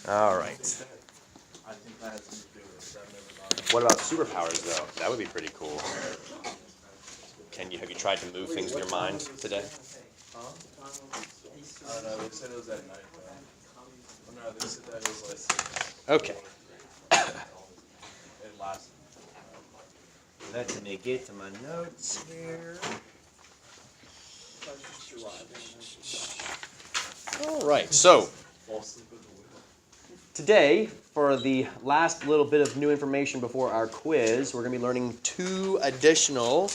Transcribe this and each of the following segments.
All right. What about superpowers, though? That would be pretty cool. Have you tried to move things in your mind today? No, they said it was at night, though. No, they said that it was like... Okay. It lasted. Let me get to my notes here. All right, so today, for the last little bit of new information before our quiz, we're going to be learning 2 additional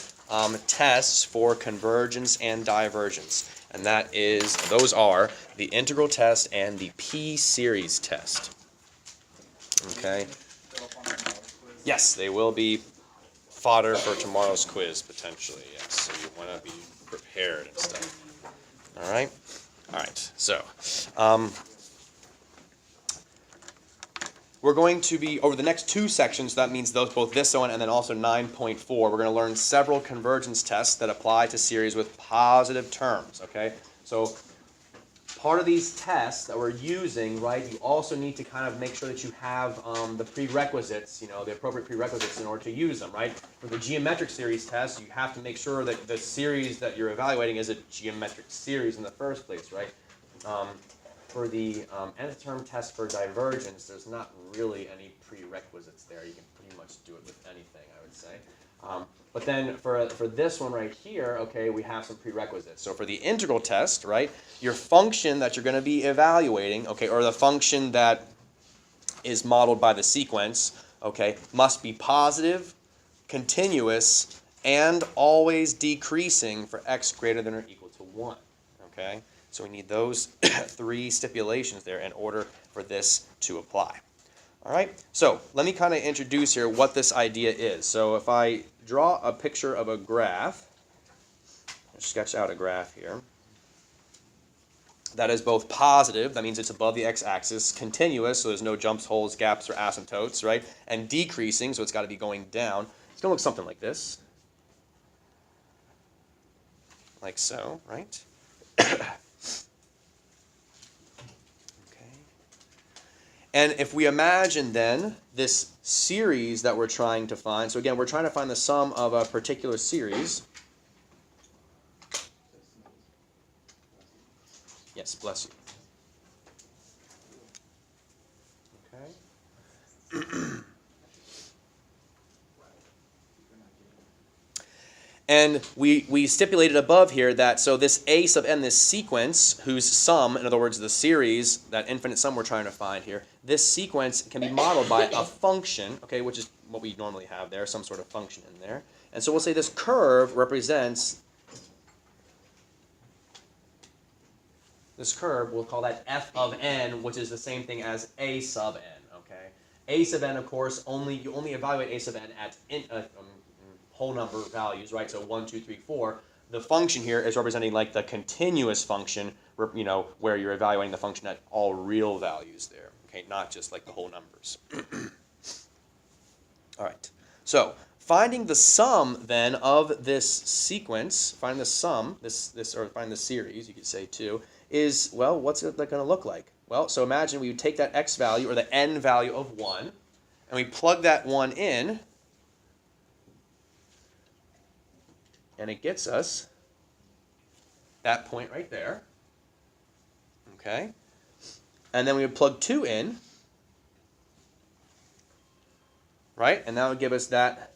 tests for convergence and divergence. And those are the integral test and the P-series test. Okay? Yes, they will be fodder for tomorrow's quiz, potentially, yes. So you want to be prepared and stuff. All right? All right, so we're going to be, over the next 2 sections, that means both this one and then also 9.4, we're going to learn several convergence tests that apply to series with positive terms, okay? So part of these tests that we're using, right, you also need to kind of make sure that you have the prerequisites, the appropriate prerequisites in order to use them, right? For the geometric series test, you have to make sure that the series that you're evaluating is a geometric series in the first place, right? For the nth term test for divergence, there's not really any prerequisites there. You can pretty much do it with anything, I would say. But then for this one right here, okay, we have some prerequisites. So for the integral test, right, your function that you're going to be evaluating, okay, or the function that is modeled by the sequence, okay, must be positive, continuous, and always decreasing for x greater than or equal to 1, okay? So we need those 3 stipulations there in order for this to apply. All right, so let me kind of introduce here what this idea is. So if I draw a picture of a graph, sketch out a graph here, that is both positive, that means it's above the x-axis, continuous, so there's no jumps, holes, gaps, or asymptotes, right? And decreasing, so it's got to be going down. It's going to look something like this. Like so, right? And if we imagine then this series that we're trying to find, so again, we're trying to find the sum of a particular series. Yes, bless you. Okay. And we stipulated above here that, so this a sub n, this sequence, whose sum, in other words, the series, that infinite sum we're trying to find here, this sequence can be modeled by a function, okay, which is what we normally have there, some sort of function in there. And so we'll say this curve represents, this curve, we'll call that f of n, which is the same thing as a sub n, okay? A sub n, of course, you only evaluate a sub n at whole number values, right? So 1, 2, 3, 4. The function here is representing like the continuous function, where you're evaluating the function at all real values there, okay? Not just like the whole numbers. All right. So finding the sum then of this sequence, find the sum, or find the series, you could say too, is, well, what's it going to look like? Well, so imagine we would take that x value or the n value of 1, and we plug that 1 in, and it gets us that point right there, okay? And then we would plug 2 in, right? And that would give us that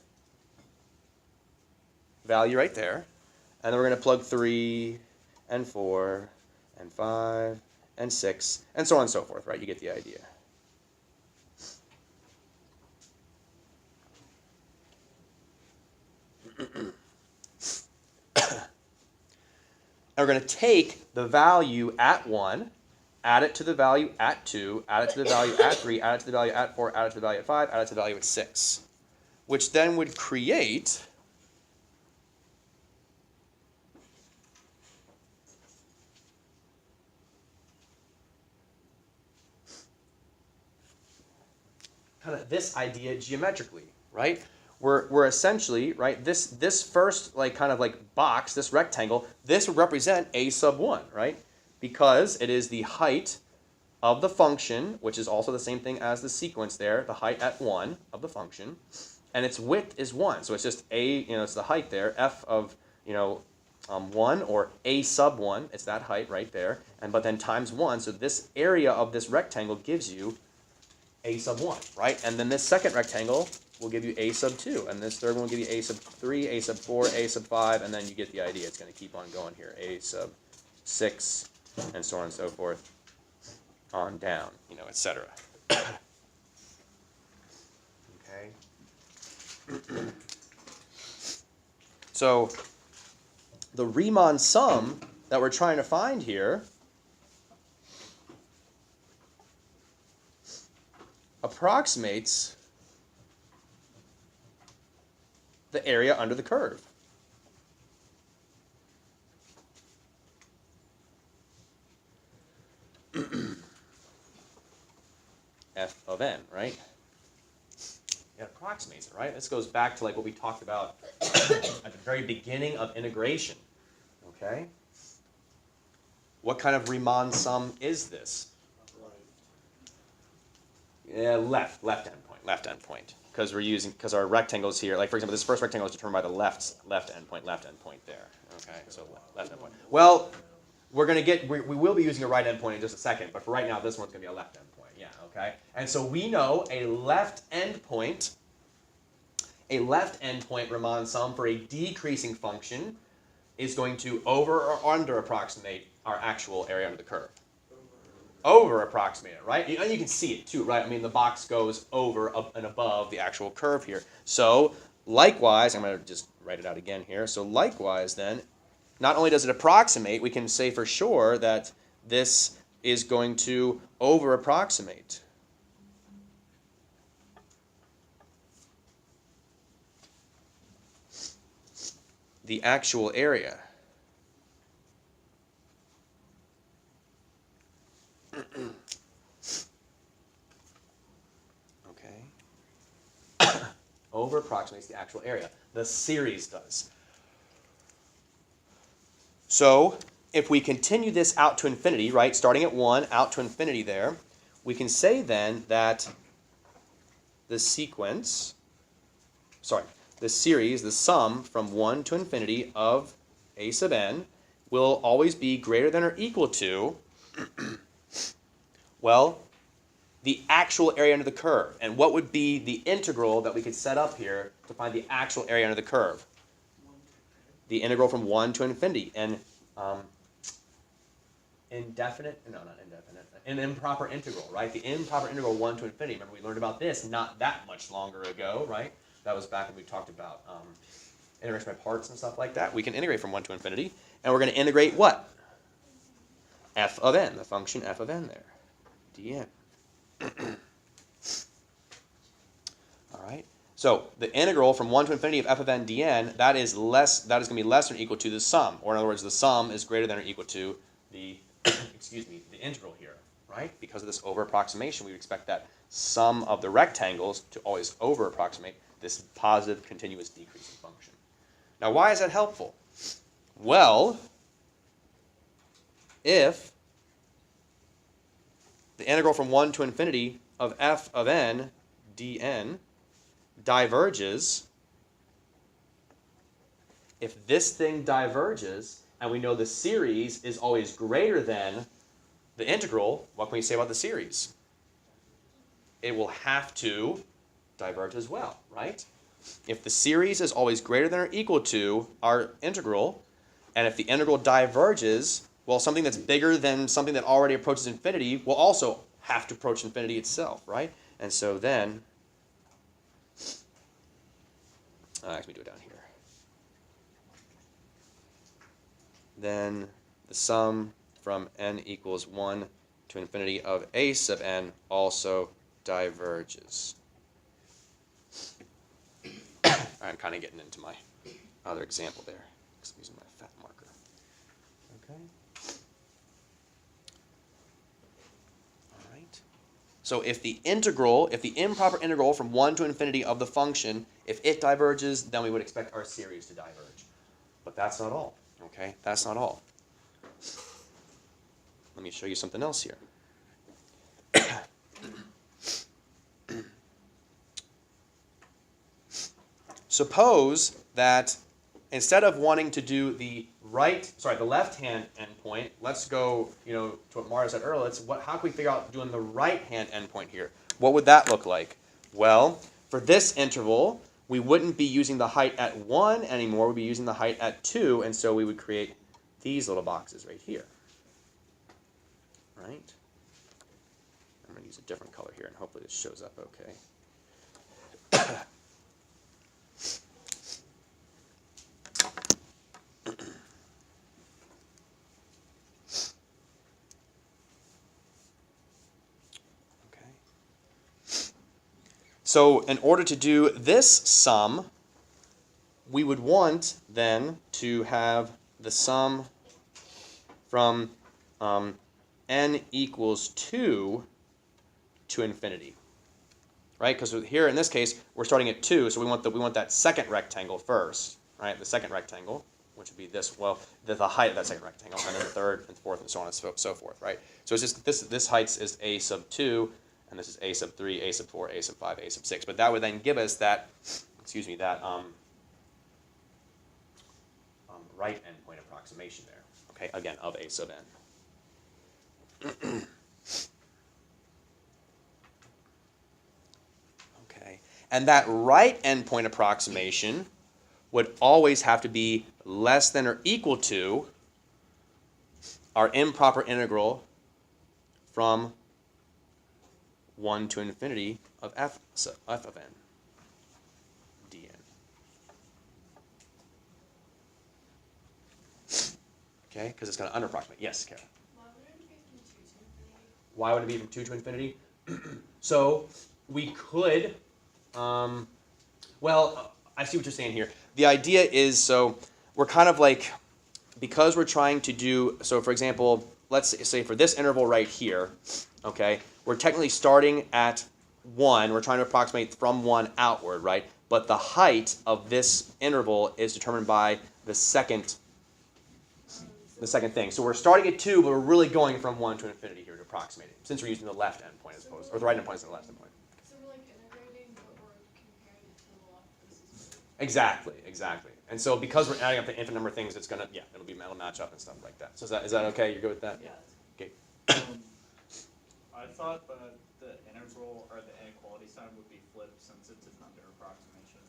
value right there. And then we're going to plug 3 and 4 and 5 and 6 and so on and so forth, right? You get the idea. And we're going to take the value at 1, add it to the value at 2, add it to the value at 3, add it to the value at 4, add it to the value at 5, add it to the value at 6, which then would create kind of this idea geometrically, right? We're essentially, right, this first kind of box, this rectangle, this would represent a sub 1, right? Because it is the height of the function, which is also the same thing as the sequence there, the height at 1 of the function, and its width is 1. So it's just it's the height there, f of, 1, or a sub 1, it's that height right there, but then times 1, so this area of this rectangle gives you a sub 1, right? And then this second rectangle will give you a sub 2, and this third one will give you a sub 3, a sub 4, a sub 5, and then you get the idea. It's going to keep on going here, a sub 6, and so on and so forth, on down, etc. Okay. So the Riemann sum that we're trying to find here approximates the area under the curve. F of n, right? It approximates it, right? This goes back to like what we talked about at the very beginning of integration. Okay? What kind of Riemann sum is this? Yeah, left endpoint. Because our rectangles here, like for example, this first rectangle is determined by the left endpoint there. Okay, so left endpoint. Well, we will be using a right endpoint in just a second, but for right now, this one's going to be a left endpoint. Yeah, okay? And so we know a left endpoint Riemann sum for a decreasing function is going to over or under approximate our actual area under the curve. Over approximate it, right? And you can see it too, right? I mean, the box goes over and above the actual curve here. So likewise, I'm going to just write it out again here. So likewise then, not only does it approximate, we can say for sure that this is going to over approximate. The actual area. Okay. Over approximates the actual area. The series does. So if we continue this out to infinity, right, starting at 1, out to infinity there, we can say then that the series, the sum from 1 to infinity of a sub n will always be greater than or equal to, well, the actual area under the curve. And what would be the integral that we could set up here to find the actual area under the curve? The integral from 1 to infinity. And an improper integral, right? The improper integral 1 to infinity. Remember, we learned about this not that much longer ago, right? That was back when we talked about integration by parts and stuff like that. We can integrate from 1 to infinity. And we're going to integrate what? F of n, the function f of n there, dn. All right. So the integral from 1 to infinity of f of n dn, that is going to be less than or equal to the sum. Or in other words, the sum is greater than or equal to the the integral here, right? Because of this over approximation, we would expect that sum of the rectangles to always over approximate this positive continuous decreasing function. Now, why is that helpful? Well, if the integral from 1 to infinity of f of n dn diverges, if this thing diverges, and we know the series is always greater than the integral, what can we say about the series? It will have to diverge as well, right? If the series is always greater than or equal to our integral, and if the integral diverges, well, something that's bigger than something that already approaches infinity will also have to approach infinity itself, right? And so then, let me do it down here. Then the sum from n equals 1 to infinity of a sub n also diverges. I'm kind of getting into my other example there. Excuse me, my fat marker. Okay. All right. So if the improper integral from 1 to infinity of the function, if it diverges, then we would expect our series to diverge. But that's not all. Okay, that's not all. Let me show you something else here. Suppose that instead of wanting to do the left-hand endpoint, let's go, to what Mario said earlier. How can we figure out doing the right-hand endpoint here? What would that look like? Well, for this interval, we wouldn't be using the height at 1 anymore. We'd be using the height at 2, and so we would create these little boxes right here. Right? I'm going to use a different color here, and hopefully this shows up okay. So in order to do this sum, we would want then to have the sum from n equals 2 to infinity, right? Because here in this case we're starting at 2, so we want that second rectangle first, right? The second rectangle, which would be this. Well, the height of that second rectangle, and then the third and fourth, and so on and so forth, right? So it's just this height is a sub 2. And this is a sub 3, a sub 4, a sub 5, a sub 6. But that would then give us that, right endpoint approximation there. Okay, again, of a sub n. Okay, and that right endpoint approximation would always have to be less than or equal to our improper integral from 1 to infinity of f of n dn. Okay, because it's going to underapproximate. Yes, Kara. Why would it be from 2 to infinity? So we could, I see what you're saying here. The idea is, so we're kind of like, because we're trying to do, so for example, let's say for this interval right here, okay, we're technically starting at 1. We're trying to approximate from 1 outward, right? But the height of this interval is determined by the second thing. So we're starting at 2, but we're really going from 1 to infinity here to approximate it, since we're using the left endpoint as opposed, or the right endpoint as the left endpoint. So we're like integrating, but we're comparing it to the left versus the Exactly. And so because we're adding up the infinite number of things, it's gonna, it'll match up and stuff like that. So is that okay? You're good with that? Yeah. Okay. I thought that the integral or the inequality sign would be flipped since it's an under approximation.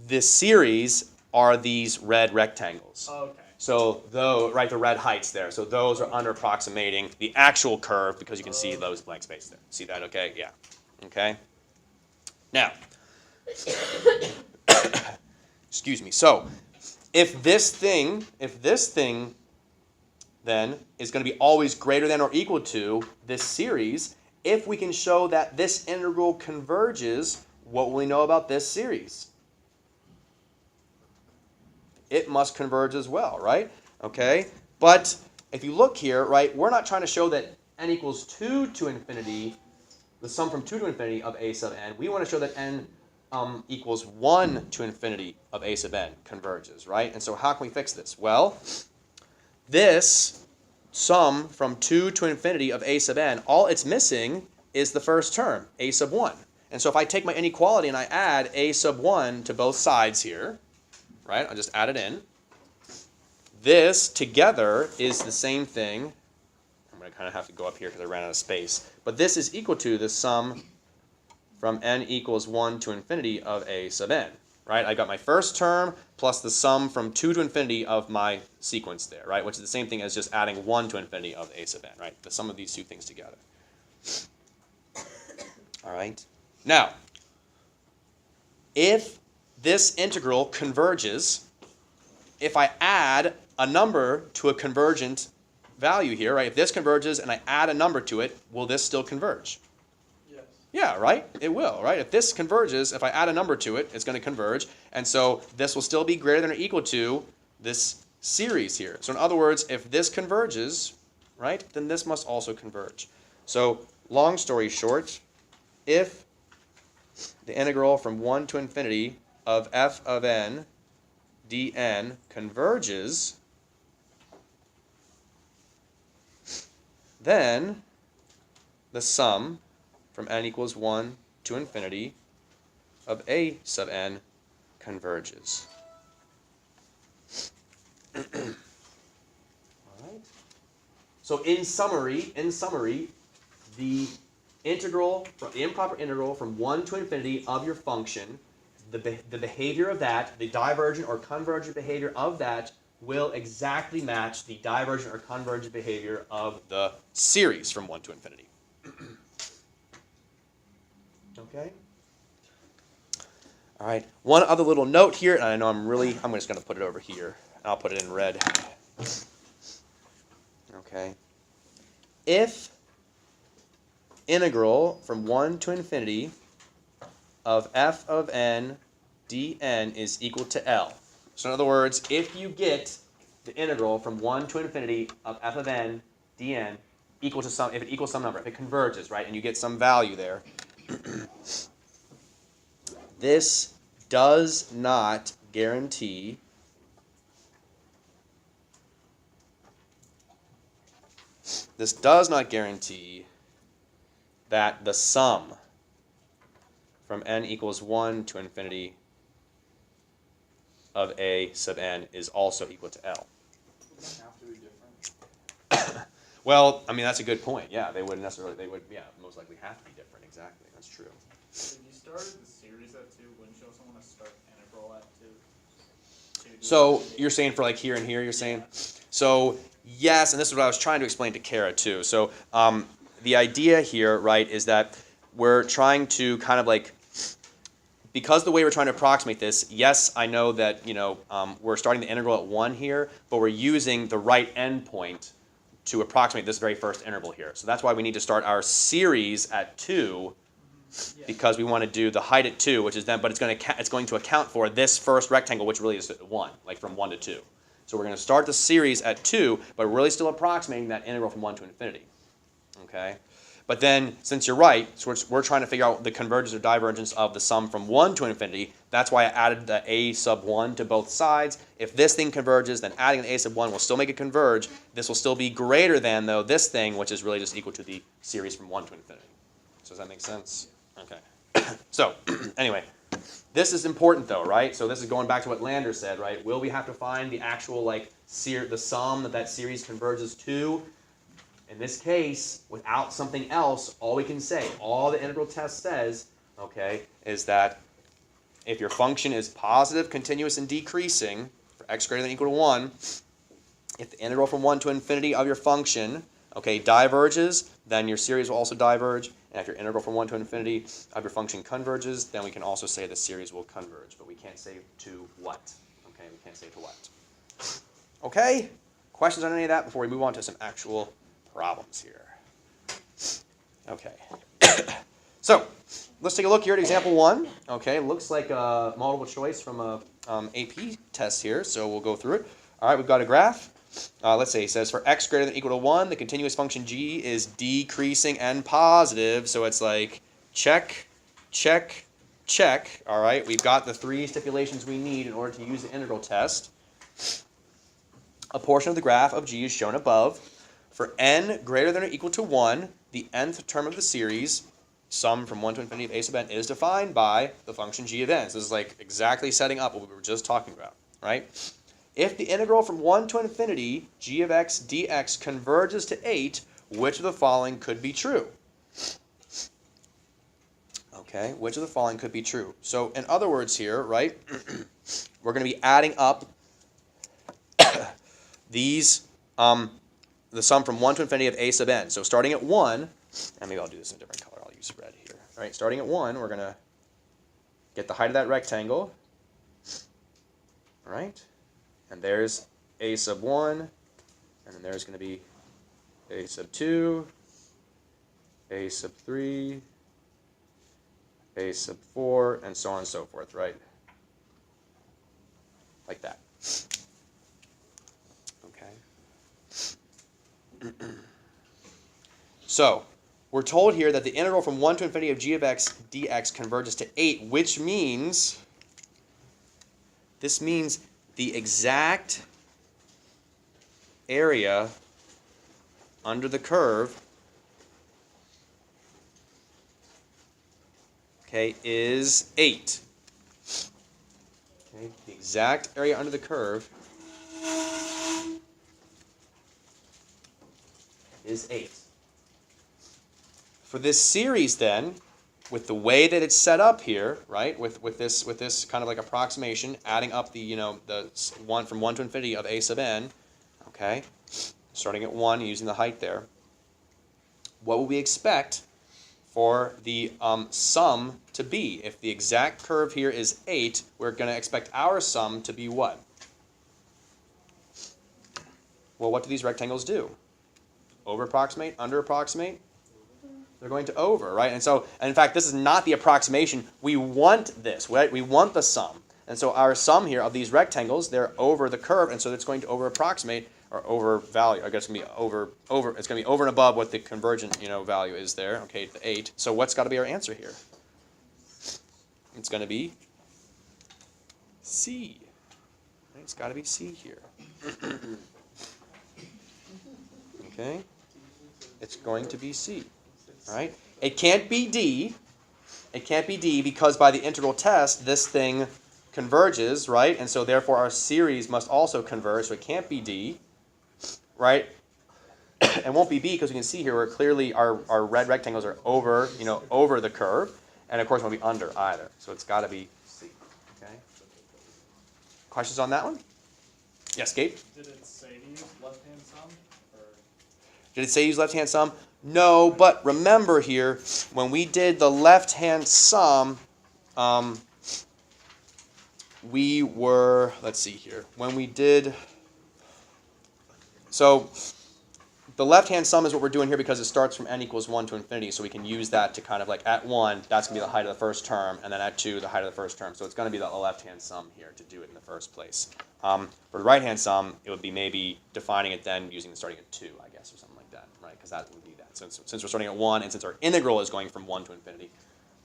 The series are these red rectangles. Oh, okay. So the red heights there. So those are under approximating the actual curve because you can see those blank spaces there. See that? Okay. Yeah. Okay. Now, excuse me. So if this thing then is going to be always greater than or equal to this series, if we can show that this integral converges, what will we know about this series? It must converge as well, right? Okay, but if you look here, right, we're not trying to show that n equals 2 to infinity, the sum from 2 to infinity of a sub n. We want to show that n equals 1 to infinity of a sub n converges, right? And so how can we fix this? Well, this sum from 2 to infinity of a sub n, all it's missing is the first term, a sub 1. And so if I take my inequality and I add a sub 1 to both sides here, right, I'll just add it in. This together is the same thing. I'm going to kind of have to go up here because I ran out of space. But this is equal to the sum from n equals 1 to infinity of a sub n. Right? I got my first term plus the sum from 2 to infinity of my sequence there, right? Which is the same thing as just adding 1 to infinity of a sub n, right? The sum of these two things together. All right? Now, if this integral converges, if I add a number to a convergent value here, right? If this converges and I add a number to it, will this still converge? Yes. Yeah, right? It will, right? If this converges, if I add a number to it, it's going to converge. And so this will still be greater than or equal to this series here. So in other words, if this converges, right, then this must also converge. So long story short, if the integral from 1 to infinity of f of n dn converges, then the sum from n equals 1 to infinity of a sub n converges. All right. So in summary, the improper integral from 1 to infinity of your function, the behavior of that, the divergent or convergent behavior of that will exactly match the divergent or convergent behavior of the series from 1 to infinity. Okay? All right. One other little note here, and I know I'm just going to put it over here. I'll put it in red. Okay. If integral from 1 to infinity of f of n dn is equal to L. So in other words, if you get the integral from 1 to infinity of f of n dn equal to some, if it equals some number, if it converges, right, and you get some value there, this does not guarantee that the sum from n equals 1 to infinity of a sub n is also equal to L. Would they have to be different? Well, I mean, that's a good point. Yeah, they wouldn't necessarily, most likely have to be different. Exactly, that's true. If you started the series at 2, wouldn't you also want to start integral at 2? So you're saying for like here and here, you're saying? So yes, and this is what I was trying to explain to Kara too. So the idea here, right, is that we're trying to kind of like, because the way we're trying to approximate this, yes, I know that, we're starting the integral at 1 here, but we're using the right endpoint to approximate this very first interval here. So that's why we need to start our series at 2, because we want to do the height at 2, which is then, but it's going to account for this first rectangle, which really is 1, like from 1 to 2. So we're going to start the series at 2, but we're really still approximating that integral from 1 to infinity. Okay? But then, since you're right, so we're trying to figure out the convergence or divergence of the sum from 1 to infinity. That's why I added the a sub 1 to both sides. If this thing converges, then adding the a sub 1 will still make it converge. This will still be greater than, though, this thing, which is really just equal to the series from 1 to infinity. So does that make sense? Okay. So, anyway, this is important, though, right? So this is going back to what Lander said, right? Will we have to find the actual, like, the sum that series converges to? In this case, without something else, all we can say, all the integral test says, okay, is that if your function is positive, continuous, and decreasing, for x greater than or equal to 1, if the integral from 1 to infinity of your function, okay, diverges, then your series will also diverge. And if your integral from 1 to infinity of your function converges, then we can also say the series will converge. But we can't say to what. Okay, we can't say to what. Okay? Questions on any of that before we move on to some actual problems here. Okay. So, let's take a look here at example 1. Okay, looks like a multiple choice from a AP test here, so we'll go through it. All right, we've got a graph. Let's say it says for x greater than or equal to 1, the continuous function g is decreasing and positive. So it's like check, check, check. All right, we've got the 3 stipulations we need in order to use the integral test. A portion of the graph of g is shown above. For n greater than or equal to 1, the nth term of the series, sum from 1 to infinity of a sub n, is defined by the function g of n. So this is like exactly setting up what we were just talking about, right? If the integral from 1 to infinity, g of x dx, converges to 8, which of the following could be true? Okay, which of the following could be true? So in other words here, right, we're going to be adding up these, the sum from 1 to infinity of a sub n. So starting at 1, and maybe I'll do this in a different color. I'll use red here. All right, starting at 1, we're going to get the height of that rectangle. All right. And there's a sub 1, and then there's going to be a sub 2, a sub 3, a sub 4, and so on and so forth, right? Like that. Okay. So, we're told here that the integral from 1 to infinity of g of x dx converges to 8, which means, this means the exact area under the curve, okay, is 8. Okay, the exact area under the curve is 8. For this series then, with the way that it's set up here, right, with this kind of like approximation, adding up the, the 1 from 1 to infinity of a sub n, okay, starting at 1 using the height there, what will we expect for the sum to be? If the exact curve here is 8, we're going to expect our sum to be what? Well, what do these rectangles do? Over approximate, under approximate? They're going to over, right? And so, and in fact, this is not the approximation. We want this, right? We want the sum. And so our sum here of these rectangles, they're over the curve, and so it's going to over approximate or over value. I guess it's going to be over. It's going to be over and above what the convergent, value is there. Okay, the 8. So what's got to be our answer here? It's going to be C. Right? It's got to be C here. Okay, it's going to be C. Right? It can't be D. It can't be D because by the integral test, this thing converges, right? And so therefore our series must also converge, so it can't be D, right? It won't be B because we can see here where clearly our red rectangles are over, over the curve, and of course it won't be under either. So it's got to be C. Okay. Questions on that one? Yes, Gabe? Did it say to use left-hand sum? Or? Did it say use left-hand sum? No, but remember here, when we did the left-hand sum, we were, let's see here, when we did, so the left-hand sum is what we're doing here because it starts from n equals 1 to infinity, so we can use that to kind of like, at 1, that's going to be the height of the first term, and then at 2, the height of the first term. So it's going to be the left-hand sum here to do it in the first place. For the right-hand sum, it would be maybe defining it then using starting at 2, I guess, or something like that, right? Because that would be that. So since we're starting at 1, and since our integral is going from 1 to infinity,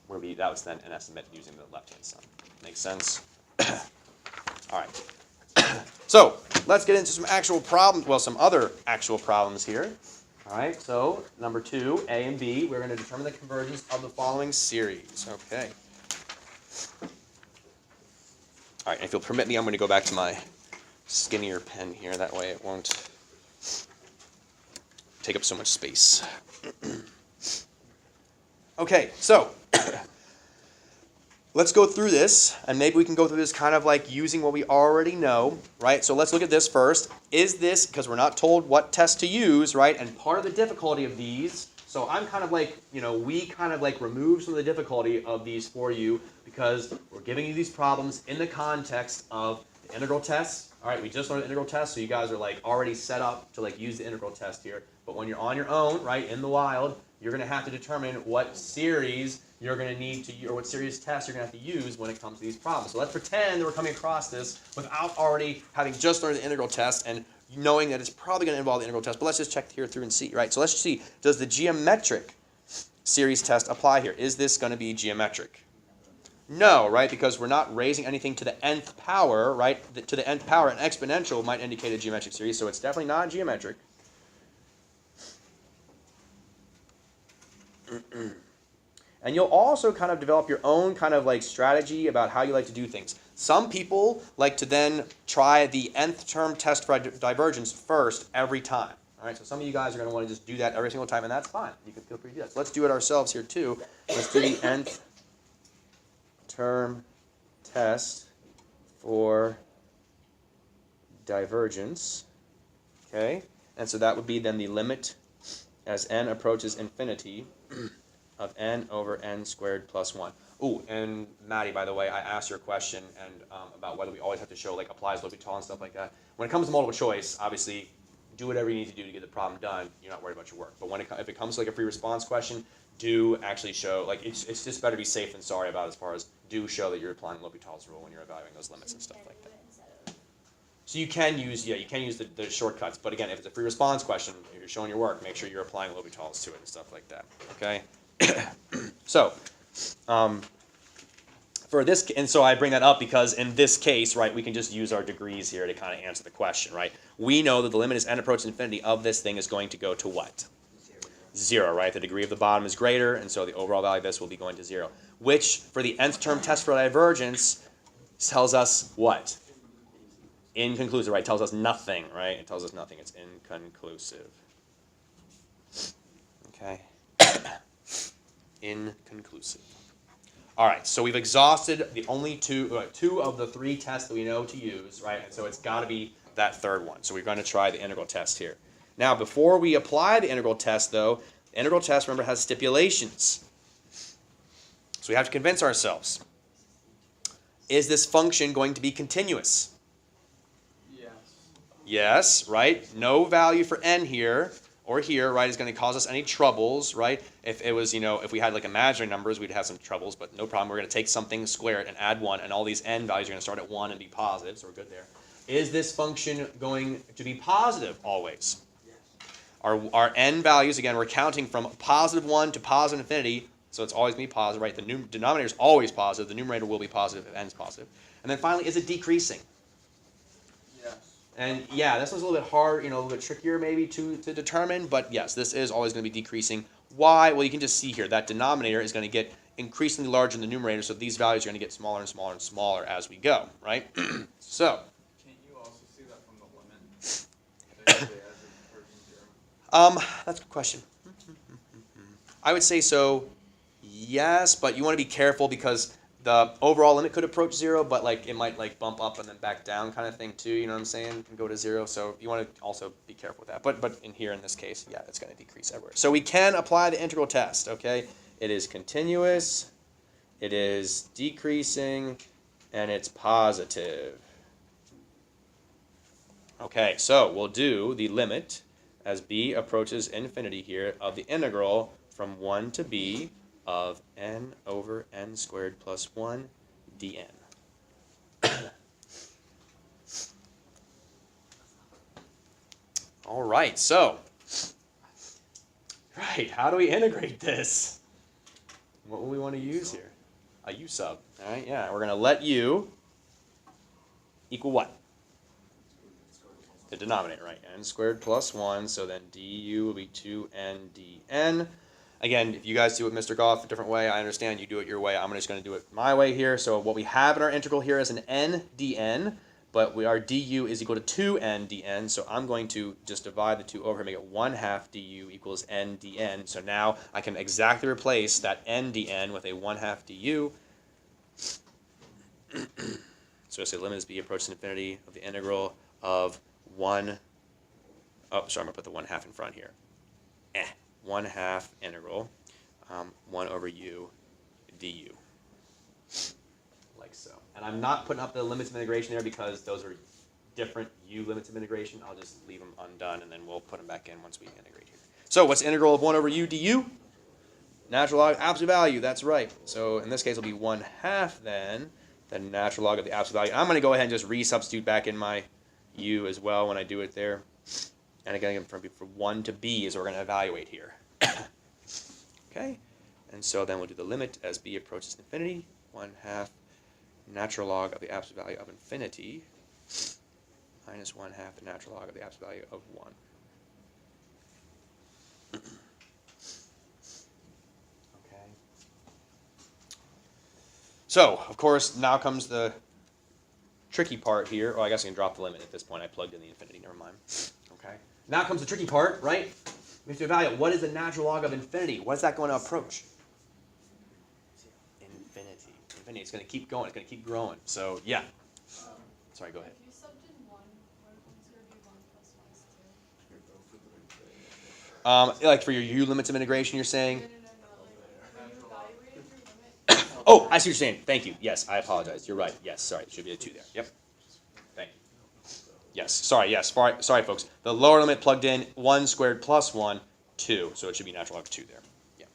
that was then an estimate using the left-hand sum. Makes sense? All right. So let's get into some actual problems. Well, some other actual problems here. All right. So number 2, A and B, we're going to determine the convergence of the following series. Okay. All right. And if you'll permit me, I'm going to go back to my skinnier pen here. That way it won't take up so much space. Okay. So let's go through this, and maybe we can go through this kind of like using what we already know, right? So let's look at this first. Is this, because we're not told what test to use, right? And part of the difficulty of these, so I'm kind of like, we kind of like remove some of the difficulty of these for you because we're giving you these problems in the context of the integral tests. All right, we just learned the integral test, so you guys are like already set up to like use the integral test here. But when you're on your own, right, in the wild, you're going to have to determine what series you're going to need to, or what series test you're going to have to use when it comes to these problems. So let's pretend that we're coming across this without already having just learned the integral test and knowing that it's probably going to involve the integral test. But let's just check here through and see, right? So let's see, does the geometric series test apply here? Is this going to be geometric? No, right? Because we're not raising anything to the nth power, right? To the nth power, an exponential might indicate a geometric series, so it's definitely not geometric. And you'll also kind of develop your own kind of like strategy about how you like to do things. Some people like to then try the nth term test for divergence first every time. All right, so some of you guys are going to want to just do that every single time, and that's fine. You can feel free to do that. So let's do it ourselves here too. Let's do the nth term test for divergence. Okay, and so that would be then the limit as n approaches infinity of n over n squared plus 1. Ooh, and Maddie, by the way, I asked your question and about whether we always have to show like applies L'Hopital and stuff like that. When it comes to multiple choice, obviously, do whatever you need to do to get the problem done. You're not worried about your work. But when if it comes to like a free response question, do actually show, like it's just better to be safe than sorry about as far as do show that you're applying L'Hopital's rule when you're evaluating those limits and stuff like that. So you can use, you can use the shortcuts. But again, if it's a free response question, if you're showing your work, make sure you're applying L'Hopital's to it and stuff like that. Okay? So, for this, and so I bring that up because in this case, right, we can just use our degrees here to kind of answer the question, right? we know that the limit as n approaches infinity of this thing is going to go to what? 0, right? The degree of the bottom is greater, and so the overall value of this will be going to 0. Which, for the nth term test for divergence, tells us what? Inconclusive, right? Tells us nothing, right? It tells us nothing. It's inconclusive. Okay? Inconclusive. All right, so we've exhausted the only two of the 3 tests that we know to use, right? And so it's got to be that third one. So we're going to try the integral test here. Now, before we apply the integral test, though, the integral test, remember, has stipulations. So we have to convince ourselves. Is this function going to be continuous? Yes. Yes, right? No value for n here or here, right, is going to cause us any troubles, right? If it was, if we had like imaginary numbers, we'd have some troubles, but no problem. We're going to take something, square it, and add 1, and all these n values are going to start at 1 and be positive, so we're good there. Is this function going to be positive always? Our n values, again, we're counting from positive 1 to positive infinity, so it's always going to be positive, right? The denominator is always positive. The numerator will be positive if n is positive. And then finally, is it decreasing? Yes. And yeah, this one's a little bit hard, a little bit trickier maybe to determine, but yes, this is always going to be decreasing. Why? Well, you can just see here, that denominator is going to get increasingly larger than the numerator, so these values are going to get smaller and smaller and smaller as we go, right? So, Can't you also see that from the limit? Basically, as it approaching 0. that's a good question. I would say so, yes, but you want to be careful because the overall limit could approach 0, but like it might like bump up and then back down kind of thing too, you know what I'm saying? It can go to 0, so you want to also be careful with that. But in this case, yeah, it's going to decrease everywhere. So we can apply the integral test, okay? It is continuous, it is decreasing, and it's positive. Okay, so we'll do the limit as b approaches infinity here of the integral from 1 to b of n over n squared plus 1 dn. All right, so, right, how do we integrate this? What will we want to use here? A u sub, all right, yeah, we're going to let u equal what? The denominator, right? N squared plus 1, so then du will be 2n dn. Again, if you guys do it Mr. Goff a different way, I understand you do it your way. I'm just going to do it my way here. So what we have in our integral here is an n dn, but our du is equal to 2n dn, so I'm going to just divide the 2 over and make it 1/2 du equals n dn. So now I can exactly replace that n dn with a 1/2 du. So I say limit as b approaches infinity of the integral of 1, oh, sorry, I'm going to put the 1/2 in front here. 1/2 integral 1 over u du. Like so. And I'm not putting up the limits of integration there because those are different u limits of integration. I'll just leave them undone and then we'll put them back in once we integrate here. So what's the integral of 1 over u du? Natural log of absolute value, that's right. So in this case it'll be 1/2 then, the natural log of the absolute value. I'm going to go ahead and just resubstitute back in my u as well when I do it there. And again, from 1 to b is what we're going to evaluate here. Okay? And so then we'll do the limit as b approaches infinity, 1/2 natural log of the absolute value of infinity minus 1/2 the natural log of the absolute value of 1. Okay. So, of course, now comes the tricky part here. Oh, I guess I can drop the limit at this point. I plugged in the infinity. Never mind. Okay. Now comes the tricky part, right? We have to evaluate what is the natural log of infinity. What is that going to approach? Infinity. Infinity. It's going to keep going. It's going to keep growing. So, yeah. Sorry, go ahead. If you subbed in 1, what if it's going to be 1 plus minus 2? Like for your u limits of integration, you're saying? No. Like, when you evaluated your limit, Oh, I see what you're saying. Thank you. Yes, I apologize. You're right. Yes, sorry. There should be a 2 there. Yep. Thank you. Yes, sorry. Yes, sorry, folks. The lower limit plugged in 1 squared plus 1, 2. So it should be natural log of 2 there. Yeah.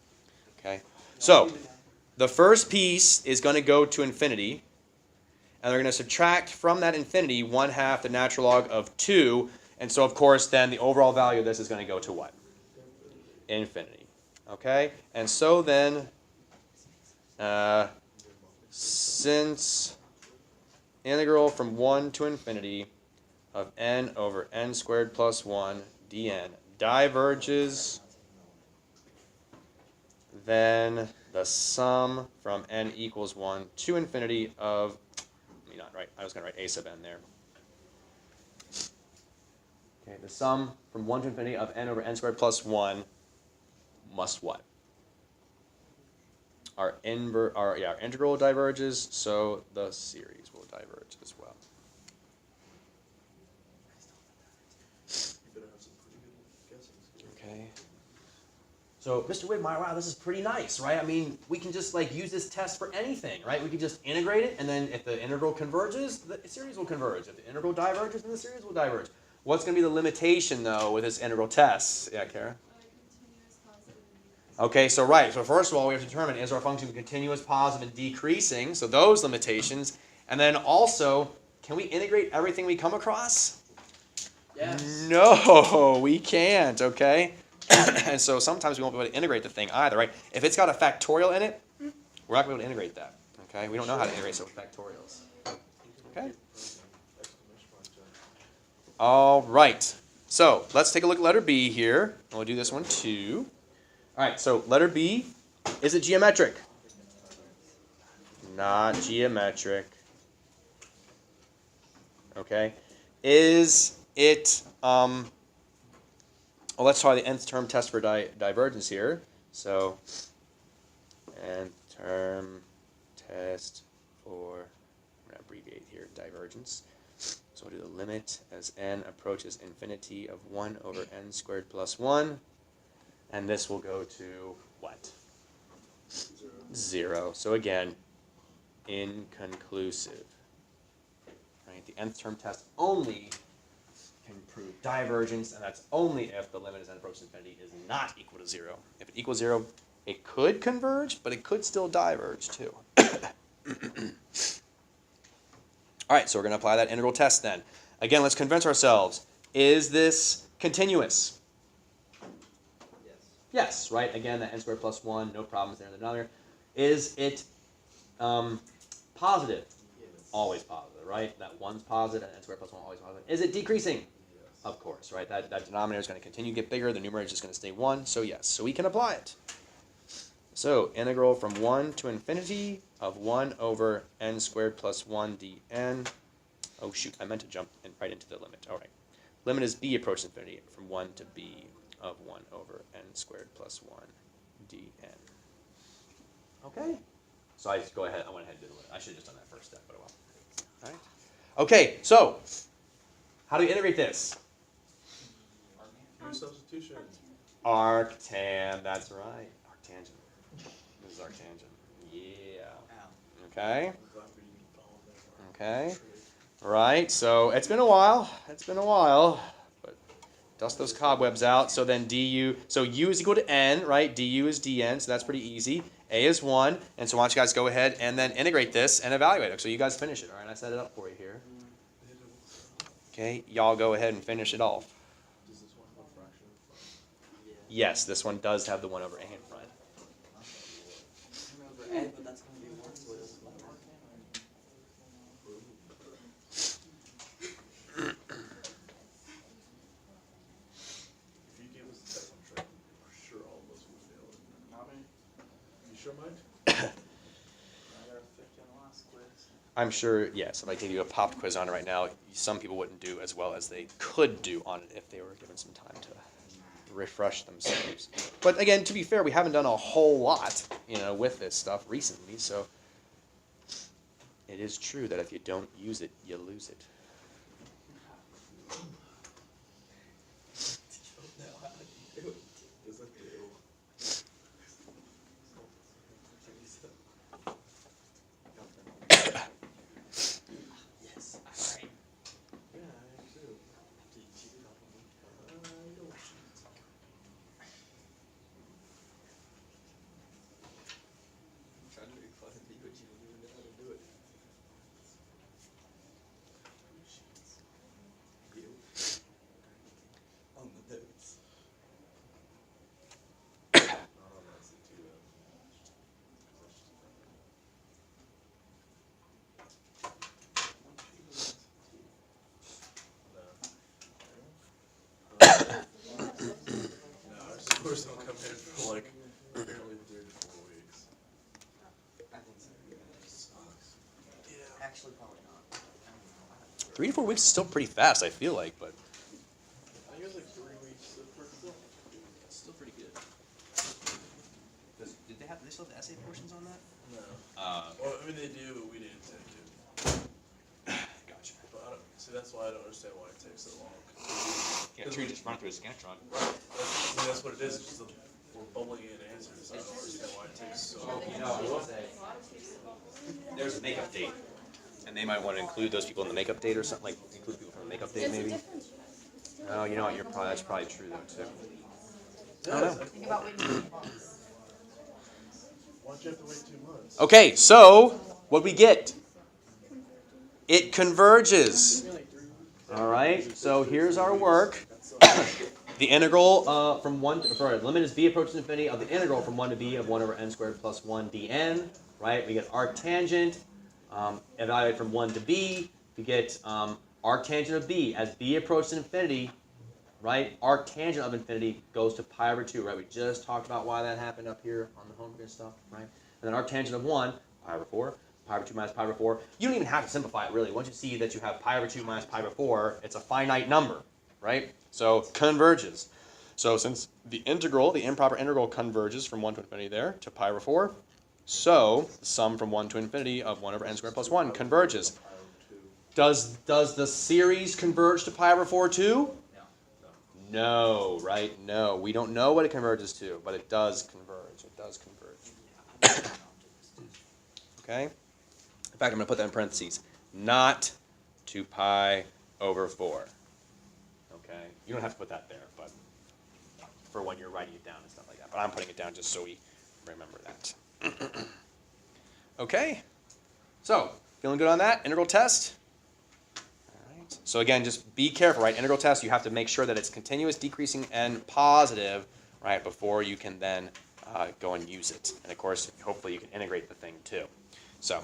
Okay. So the first piece is going to go to infinity, and they're going to subtract from that infinity 1/2 the natural log of 2, and so of course then the overall value of this is going to go to what? Infinity. Okay. And so then. Since integral from 1 to infinity of n over n squared plus 1 dn diverges, then the sum from n equals 1 to infinity of, not right, I was going to write a sub n there. Okay, the sum from 1 to infinity of n over n squared plus 1 must what? Our integral diverges, so the series will diverge as well. Okay. So, Mr. Widmeyer, wow, this is pretty nice, right? I mean, we can just like use this test for anything, right? We can just integrate it, and then if the integral converges, the series will converge. If the integral diverges, then the series will diverge. What's going to be the limitation, though, with this integral test? Yeah, Kara? Continuous positive and decreasing. Okay, so right. So first of all, we have to determine, is our function continuous, positive, and decreasing? So those limitations. And then also, can we integrate everything we come across? Yes. No, we can't, okay? And so sometimes we won't be able to integrate the thing either, right? If it's got a factorial in it, we're not going to be able to integrate that, okay? We don't know how to integrate some factorials. Okay? All right. So let's take a look at letter B here. And we'll do this one too. All right, so letter B, is it geometric? Not geometric. Okay. Is it, well, let's try the nth term test for divergence here. So, nth term test for, I'm going to abbreviate here, divergence. So we'll do the limit as n approaches infinity of 1 over n squared plus 1. And this will go to what? 0. So again, inconclusive. Right? The nth term test only can prove divergence, and that's only if the limit as n approaches infinity is not equal to 0. If it equals 0, it could converge, but it could still diverge too. All right, so we're going to apply that integral test then. Again, let's convince ourselves. Is this continuous? Yes, right? Again, that n squared plus 1, no problems there in the denominator. Is it positive? Yes. Always positive, right? That 1's positive, and n squared plus 1 always positive. Is it decreasing? Yes. Of course, right? That denominator is going to continue to get bigger. The numerator is just going to stay 1, so yes. So we can apply it. So integral from 1 to infinity of 1 over n squared plus 1 dn. Oh, shoot, I meant to jump right into the limit. All right. Limit is b approaches infinity from 1 to b of 1 over n squared plus 1 dn. Okay. So I went ahead and did the limit. I should have just done that first step, but oh well. All right. Okay, so how do we integrate this? Pure substitution. Arctan, that's right. Arctangent. This is arctangent. Yeah. Okay. Okay. Right, so it's been a while. But dust those cobwebs out. So then du, so u is equal to n, right? Du is dn, so that's pretty easy. A is 1, and so why don't you guys go ahead and then integrate this and evaluate it. So you guys finish it, all right? I set it up for you here. Okay, y'all go ahead and finish it off. Does this one have a fraction of 5? Yes, this one does have the 1 over a in front. Remember, but that's going to be 1, so it doesn't matter. If you gave us the test, I'm sure all of us would fail it. Not me. You sure, Mike? I got 50 on the last quiz. I'm sure, yes, if I gave you a popped quiz on it right now, some people wouldn't do as well as they could do on it if they were given some time to refresh themselves. But again, to be fair, we haven't done a whole lot, with this stuff recently, so it is true that if you don't use it, you lose it. Is that the Yes, alright. Yeah, I do. Did you cheat on me? I don't cheat. I'm trying to make fun of you, but you don't even know how to do it. 3 to 4 weeks is still pretty fast, I feel like, but I think it was like 3 weeks at first. it's still pretty good. Did they still have the essay portions on that? No. Okay. Well, I mean, they do, but we didn't intend to. Gotcha. But I don't, see, that's why I don't understand why it takes so long. Yeah, true, just run it through a Scantron. That's what it is. It's just we're bubbling in answers. I don't understand why it takes so long. You know, I will say, there's a makeup date, and they might want to include those people in the makeup date or something, like include people from the makeup date maybe. Oh, you know what? That's probably true though too. I don't know. Think about waiting. Why'd you have to wait 2 months? Okay, so what we get? It converges. All right. So here's our work. The integral from 1 to, sorry, limit is b approaches infinity of the integral from 1 to b of 1 over n squared plus 1 dn, right? We get arctangent, evaluate from 1 to b, we get arctangent of b. As b approaches infinity, right, arctangent of infinity goes to pi over 2, right? We just talked about why that happened up here on the homework and stuff, right? And then arctangent of 1, pi over 4, pi over 2 minus pi over 4. You don't even have to simplify it, really. Once you see that you have pi over 2 minus pi over 4, it's a finite number, right? So converges. So since the integral, the improper integral converges from 1 to infinity there to pi over 4, so the sum from 1 to infinity of 1 over n squared plus 1 converges. Does the series converge to pi over 4 too? No, right? No. We don't know what it converges to, but it does converge. It does converge. Okay? In fact, I'm going to put that in parentheses. Not to pi over 4. Okay? You don't have to put that there, but for when you're writing it down and stuff like that. But I'm putting it down just so we remember that. Okay? So, feeling good on that? Integral test? So again, just be careful, right? Integral test, you have to make sure that it's continuous, decreasing, and positive, right, before you can then go and use it. And of course, hopefully you can integrate the thing too. So,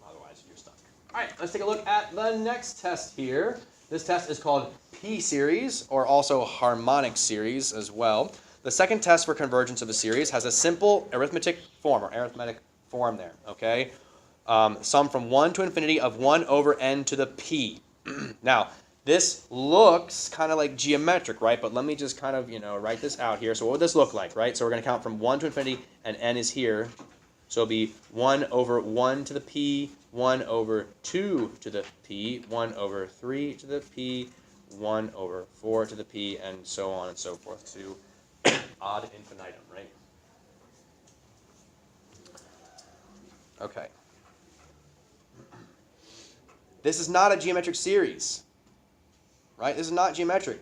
otherwise you're stuck. All right, let's take a look at the next test here. This test is called P-series, or also Harmonic Series as well. The second test for convergence of a series has a simple arithmetic form there, okay? Sum from 1 to infinity of 1 over n to the p. Now, this looks kind of like geometric, right? But let me just kind of, write this out here. So what would this look like, right? So we're going to count from 1 to infinity, and n is here. So it'll be 1 over 1 to the p, 1 over 2 to the p, 1 over 3 to the p, 1 over 4 to the p, and so on and so forth to ad infinitum, right? Okay. This is not a geometric series, right? This is not geometric.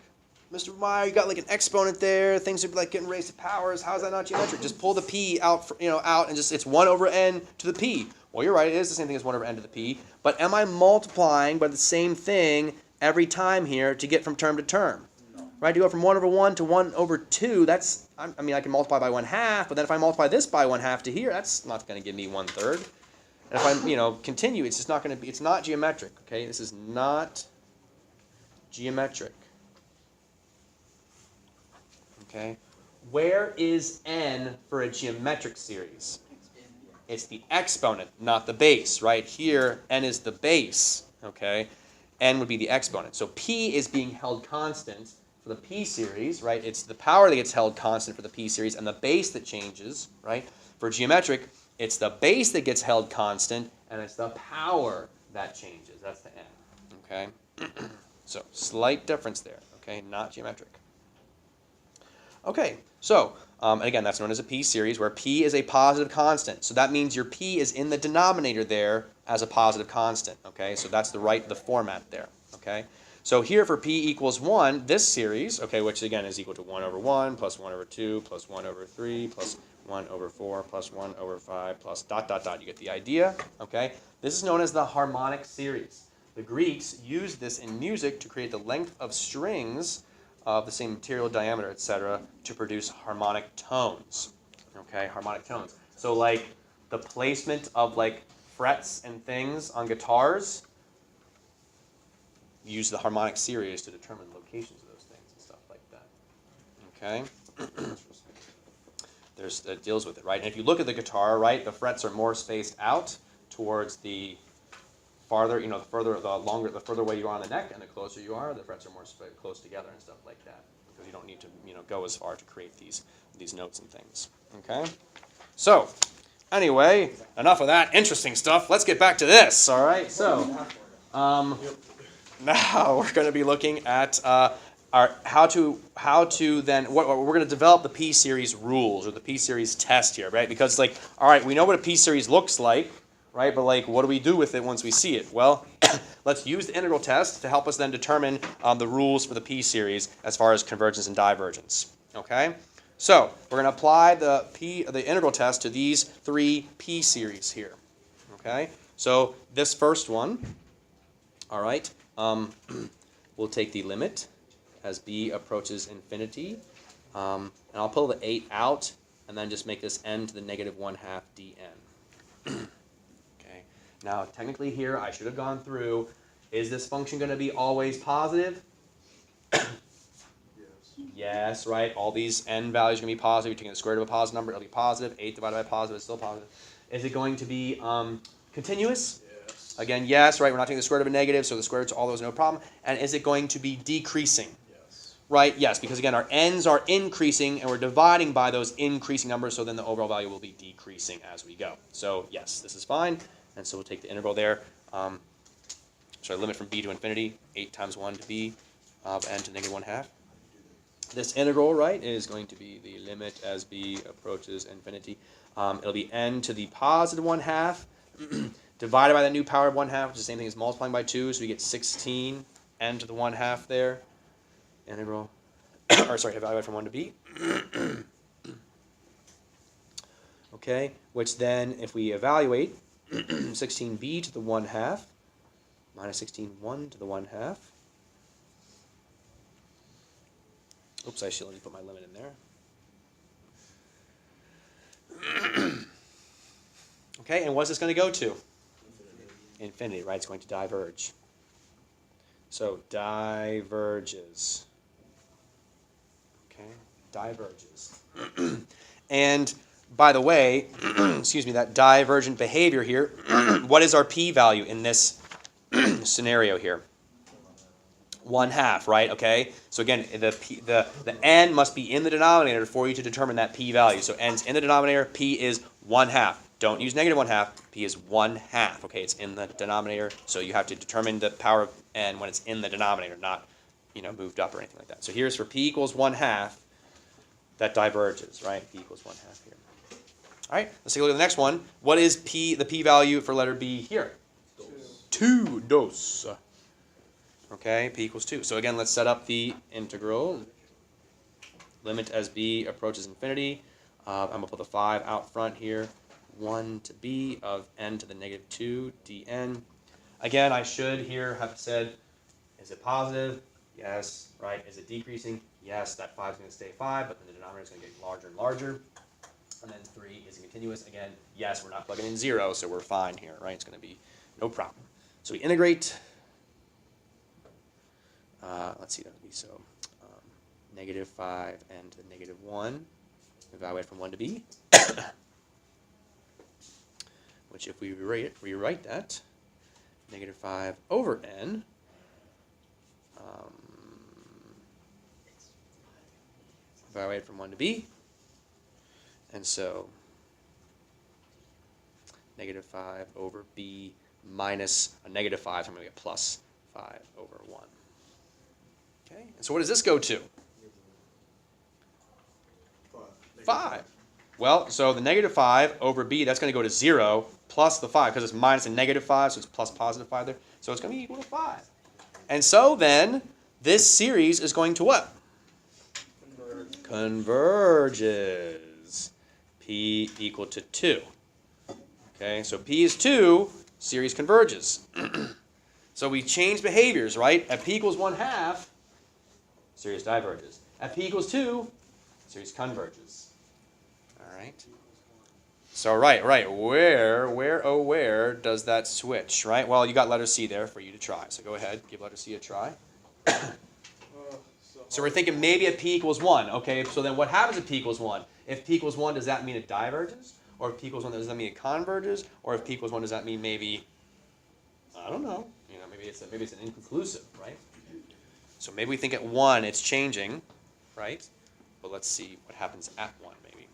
Mr. Meyer, you got like an exponent there. Things are like getting raised to powers. How is that not geometric? Just pull the p out, out, and just it's 1 over n to the p. Well, you're right. It is the same thing as 1 over n to the p. But am I multiplying by the same thing every time here to get from term to term? No. Right? To go from 1 over 1 to 1 over 2. That's I can multiply by 1/2. But then if I multiply this by 1/2 to here, that's not going to give me 1/3. And if I, continue, it's just not going to be, it's not geometric, okay? This is not geometric. Okay? Where is n for a geometric series? It's the exponent, not the base, right? Here, n is the base, okay? N would be the exponent. So p is being held constant for the p series, right? It's the power that gets held constant for the p series and the base that changes, right? For geometric, it's the base that gets held constant, and it's the power that changes. That's the n, okay? So, slight difference there, okay? Not geometric. Okay, so, and again, that's known as a p-series, where p is a positive constant. So that means your p is in the denominator there as a positive constant, okay? So that's the format there, okay? So here for p equals 1, this series, okay, which again is equal to 1 over 1, plus 1 over 2, plus 1 over 3, plus 1 over 4, plus 1 over 5, plus ... You get the idea, okay? This is known as the harmonic series. The Greeks used this in music to create the length of strings of the same material, diameter, etc., to produce harmonic tones, okay? Harmonic tones. So like the placement of like frets and things on guitars, use the harmonic series to determine locations of those things and stuff like that, okay? It deals with it, right? And if you look at the guitar, right, the frets are more spaced out towards the farther, you know, the further away you are on the neck, and the closer you are, the frets are more close together and stuff like that. Because you don't need to, you know, go as far to create these notes and things. Okay. So, anyway, enough of that interesting stuff. Let's get back to this. All right. So, now we're going to be looking at how to then we're going to develop the P series rules or the P series test here, right? Because like, all right, we know what a P series looks like, right? But like, what do we do with it once we see it? Well, let's use the integral test to help us then determine the rules for the P series as far as convergence and divergence. Okay. So we're going to apply the integral test to these three P series here. Okay. So this first one, all right, we'll take the limit as b approaches infinity, and I'll pull the 8 out, and then just make this n to the -1/2 dn. Okay. Now technically here I should have gone through. Is this function going to be always positive? Yes, right. All these n values are going to be positive. You're taking the square root of a positive number, it'll be positive. 8 divided by positive is still positive. Is it going to be continuous? Yes. Again, yes, right. We're not taking the square root of a negative, so the square root of all those, no problem. And is it going to be decreasing? Yes. Right, yes, because again, our n's are increasing, and we're dividing by those increasing numbers, so then the overall value will be decreasing as we go. So yes, this is fine. And so we'll take the integral there. Sorry, limit from b to infinity, 8 times 1 to b of n to the -1/2. This integral, right, is going to be the limit as b approaches infinity. It'll be n to the +1/2 divided by the new power of 1/2, which is the same thing as multiplying by 2, so we get 16 n to the 1/2 there. Integral, or sorry, evaluate from 1 to b. Okay, which then, if we evaluate 16b to the 1/2 minus 16 1 to the 1/2. Oops, I should let me put my limit in there. Okay, and what's this going to go to? Infinity, right? It's going to diverge. So, diverges. Okay, diverges. And, by the way, excuse me, that divergent behavior here, what is our p-value in this scenario here? 1/2, right? Okay. So again, the n must be in the denominator for you to determine that p-value. So n's in the denominator. P is 1/2. Don't use -1/2. P is 1/2. Okay, it's in the denominator. So you have to determine the power of n when it's in the denominator, not moved up or anything like that. So here's for p equals 1/2. That diverges, right? P equals 1/2 here. All right. Let's take a look at the next one. What is the p-value for letter B here? 2 dos. Okay, p equals 2. So again, let's set up the integral. Limit as b approaches infinity. I'm going to put the 5 out front here. 1 to b of n to the -2 dn. Again, I should here have said, is it positive? Yes, right. Is it decreasing? Yes, that 5 is going to stay 5, but then the denominator is going to get larger and larger. And then 3 is continuous. Again, yes, we're not plugging in 0, so we're fine here, right? It's going to be no problem. So we integrate. Let's see, that would be so -5 and to the -1. Evaluate from 1 to b. Which if we rewrite that, -5 over n. Evaluate from 1 to b. And so -5 over b minus a -5, so I'm going to get +5 over 1. Okay, and so what does this go to? 5. Well, so the -5 over b, that's going to go to 0 plus the 5, because it's minus a -5, so it's plus +5 there. So it's going to be equal to 5. And so then, this series is going to what? Converges. P equal to 2. Okay, so P is 2, series converges. So we change behaviors, right? At P equals 1/2, series diverges. At P equals 2, series converges. All right. So right. Where does that switch, right? Well, you got letter C there for you to try. So go ahead, give letter C a try. So we're thinking maybe at P equals 1. Okay, so then what happens at P equals 1? If P equals 1, does that mean it diverges? Or if P equals 1, does that mean it converges? Or if P equals 1, does that mean maybe I don't know. You know, maybe it's an inconclusive, right? So maybe we think at 1 it's changing, right? But let's see what happens at 1 maybe.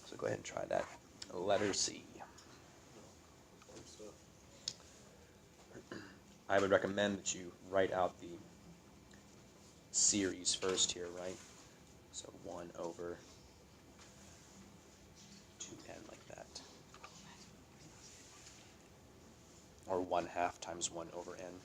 So go ahead and try that. Letter C. I would recommend that you write out the series first here, right? So 1 over 2n like that. Or 1/2 times 1 over n.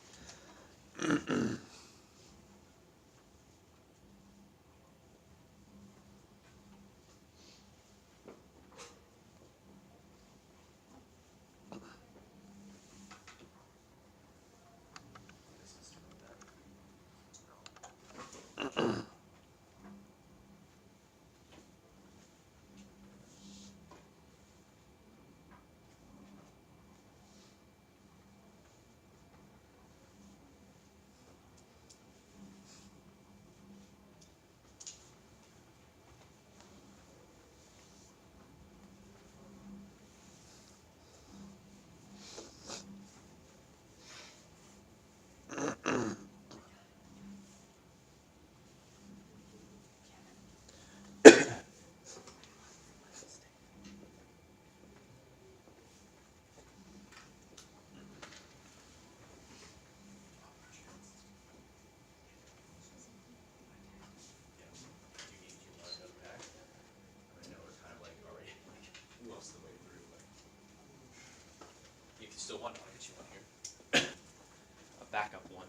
Still one, I'll get you one here. A backup one.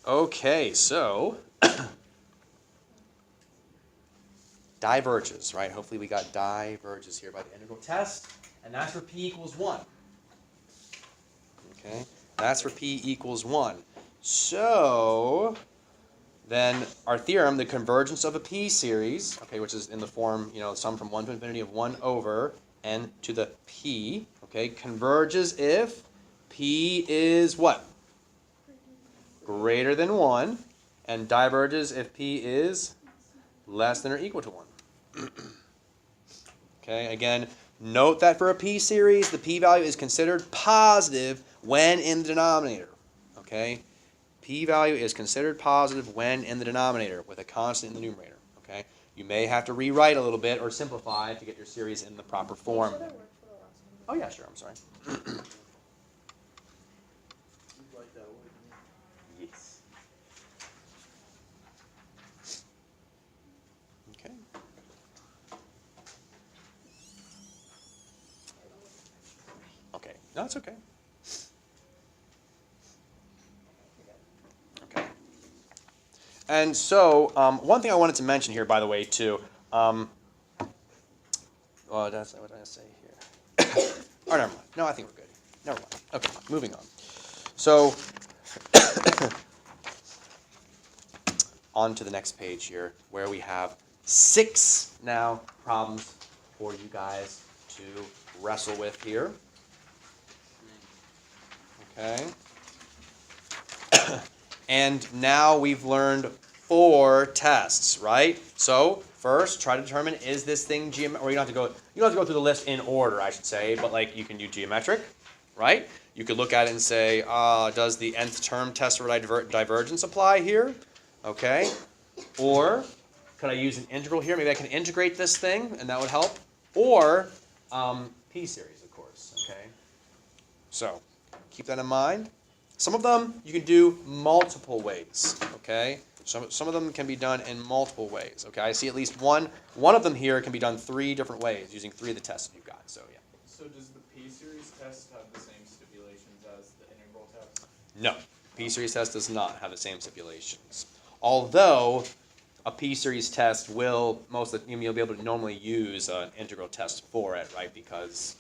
Okay, so diverges, right? Hopefully we got diverges here by the integral test, and that's for p equals 1. Okay, that's for p equals 1. So then our theorem, the convergence of a p series, okay, which is in the form, sum from 1 to infinity of 1 over n to the p, okay, converges if p is what? Greater than 1, and diverges if p is less than or equal to 1. Okay, again, note that for a p series, the p-value is considered positive when in the denominator. Okay, p-value is considered positive when in the denominator with a constant in the numerator. Okay, you may have to rewrite a little bit or simplify to get your series in the proper form. Oh yeah, sure, I'm sorry. Like that one. Yes. Okay. Okay. No, it's okay. Okay. And so, one thing I wanted to mention here, by the way, too. Well, that's what did I say here? Oh, never mind. No, I think we're good. Never mind. Okay, moving on. So, on to the next page here, where we have 6 now problems for you guys to wrestle with here. Okay. And now we've learned 4 tests, right? So first, try to determine, is this thing geometric? Or you don't have to go through the list in order, I should say, but like you can do geometric, right? You could look at it and say, does the nth term test for divergence apply here? Okay. Or could I use an integral here? Maybe I can integrate this thing, and that would help. Or p series, of course. Okay. So keep that in mind. Some of them you can do multiple ways, okay? Some of them can be done in multiple ways, okay? I see at least one of them here can be done 3 different ways using 3 of the tests that you've got, so yeah. So does the P-series test have the same stipulations as the integral test? No, P-series test does not have the same stipulations. Although a P-series test will you'll be able to normally use an integral test for it, right? Because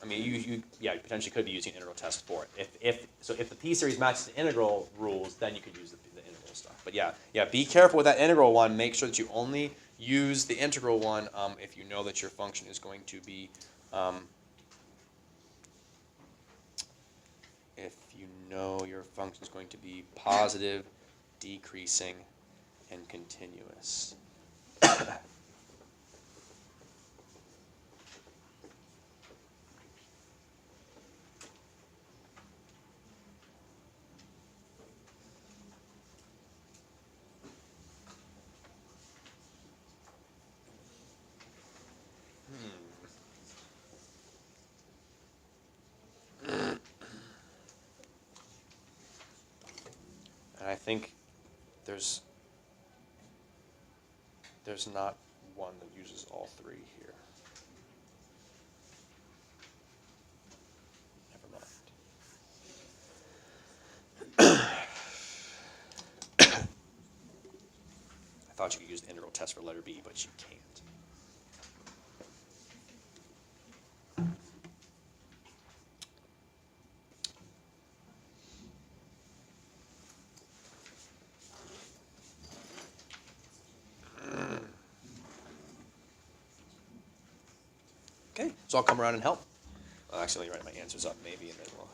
I mean, you potentially could be using an integral test for it. If the P-series matches the integral rules, then you could use the integral stuff. But yeah, be careful with that integral one. Make sure that you only use the integral one if you know that your function is going to be if you know your function is going to be positive, decreasing, and continuous. And I think there's not one that uses all three here. Never mind. I thought you could use the integral test for letter B, but you can't. Okay, so I'll come around and help. I'll actually write my answers up maybe, and then we'll.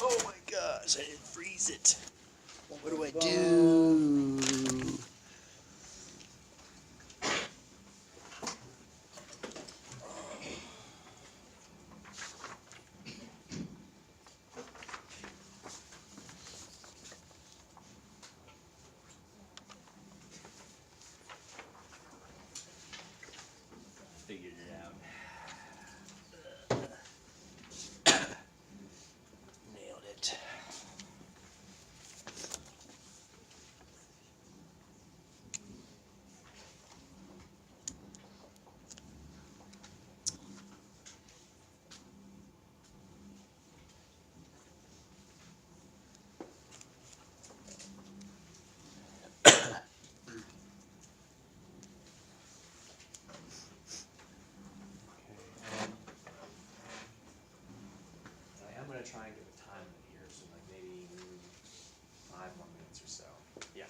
Oh my gosh, I didn't freeze it. What do I do? Figured it out. Nailed it. I am going to try and get the time limit here, so like maybe 5 more minutes or so. Yeah.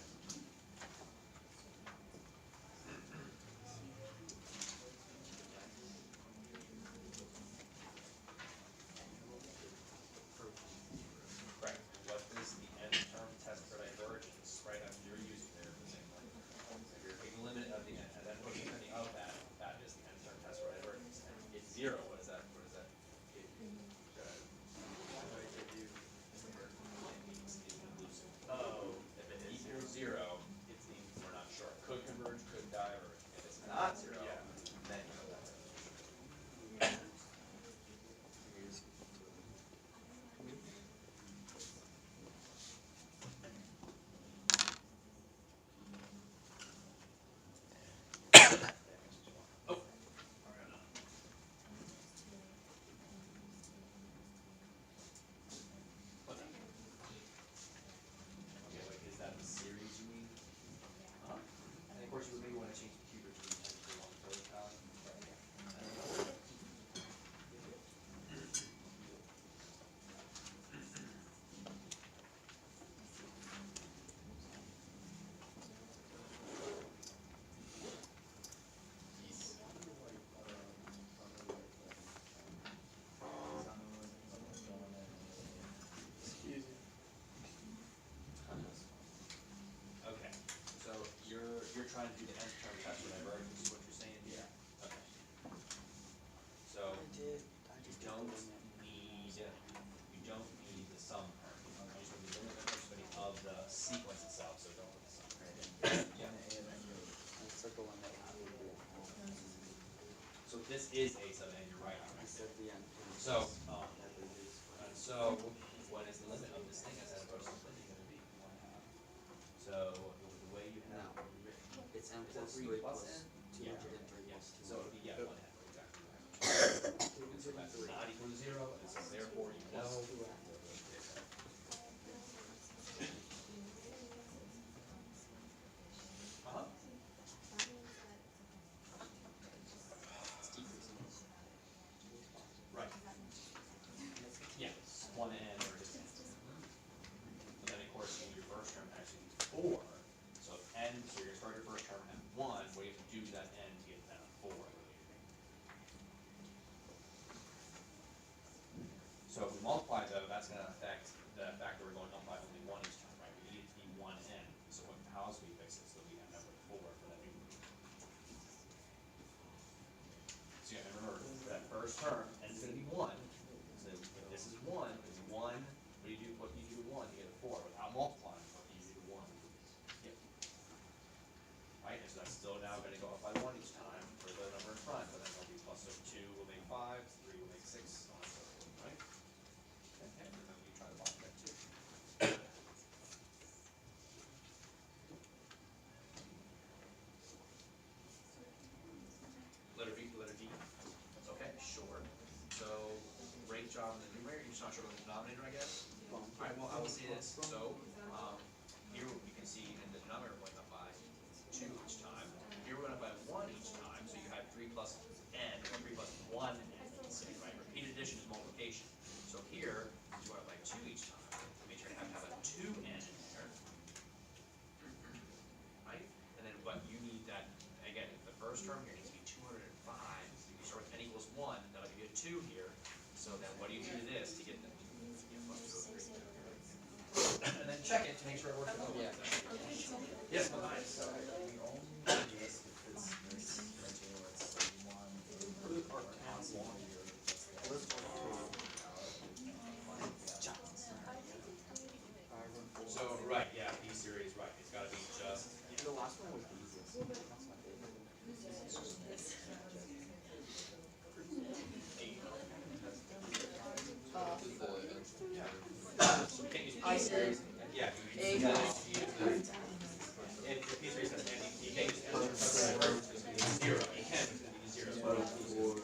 Right. What is the end term test for divergence? Right. You're using there the same thing. So if you're taking the limit of the end and then pushing something of that, that is the end term test for divergence. And it's 0. What is that? What is that? It means it's inclusive. Oh. If it equals 0, it's we're not sure. Could converge, could diverge. If it's not 0, then you know that. Oh. Okay, wait, is that the series you mean? Huh? And of course, you would maybe want to change the Q to 1 third power. trying to do the nth term test for divergence, is what you're saying? Yeah. Okay. So, I did. you don't need the sum term. You just need the limit of the sequence itself, so don't put the sum. Yeah. That's like the one that we do. So this is a sub n, you're right on I right said there. the end. So, and so, what is the limit of this thing as opposed to limit going to be? 1/2. So, the way you have No. it written. It's n Is that plus 3 3 plus plus n? 203 Yeah. plus So it would be, 200. 1/2, exactly right. And so that's not equal to 0, and so therefore you know. Uh-huh. It's decreasing. Right. Yeah, 1n or just n. But then of course your first term actually is 4. So if n, so you're gonna start your first term at 1, what do you have to do to that n to get that 4? So if we multiply though, that's gonna affect the fact that we're going up by only 1 each time, right? We need it to be 1n. So how else do we fix it so that we end up with 4 for that new group? So you have to remember that first term, n is gonna be 1. So if this is 1, it's 1. What do you do? What do you do with 1 to get a 4? Without multiplying, what do you do to 1? Yep. Right, and so that's still now gonna go up by 1 each time for the number in front, but then it'll be plus of 2 will make 5, 3 will make 6, so on and so forth, right? Okay, and then we try to block that too. Letter B, letter D. Okay, sure. So, great job in the numerator, you're just not sure about the denominator, I guess? Alright, well, I will say this, so, here you can see in the denominator going up by 2 each time. Here we're going up by 1 each time, so you have 3 plus n, or 3 plus 1 n, say, right? Repeated addition is multiplication. So here, you go up by 2 each time, that means you're going to have a 2n in there. Right? And then, but you need that, again, the first term here needs to be 205. If you start with n equals 1, that'll give you a 2 here. So then what do you do to this to get the plus 203? And then check it to make sure it works. Yeah. Yes, but nice. So, right, yeah, P series, right. It's got to be just. The last one was the easiest. That's my favorite. You can't use P series. Yeah, you use if P series has any, you can't use any because it's 0. You can, but it's going to be 0.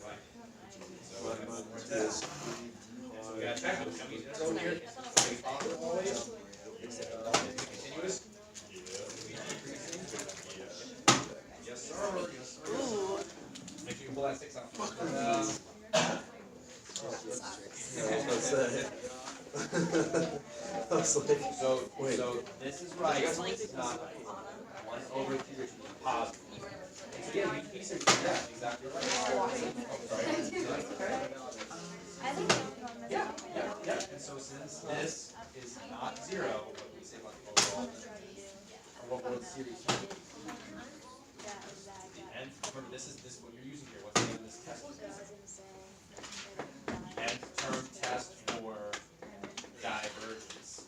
Right. So we got to check those. Can we go here? Is it positive always? Is it continuous? Yes, sir. Yes, sir. Make sure you pull that 6 out. So this is right. It's not 1 over 3, which is positive. So yeah, P series. Yeah, exactly right. Yeah, yeah, yeah. And so since this is not 0, what do we say about the overall? Or what will the series be? The nth, remember this is what you're using here. What's the name of this test? The nth term test for divergence.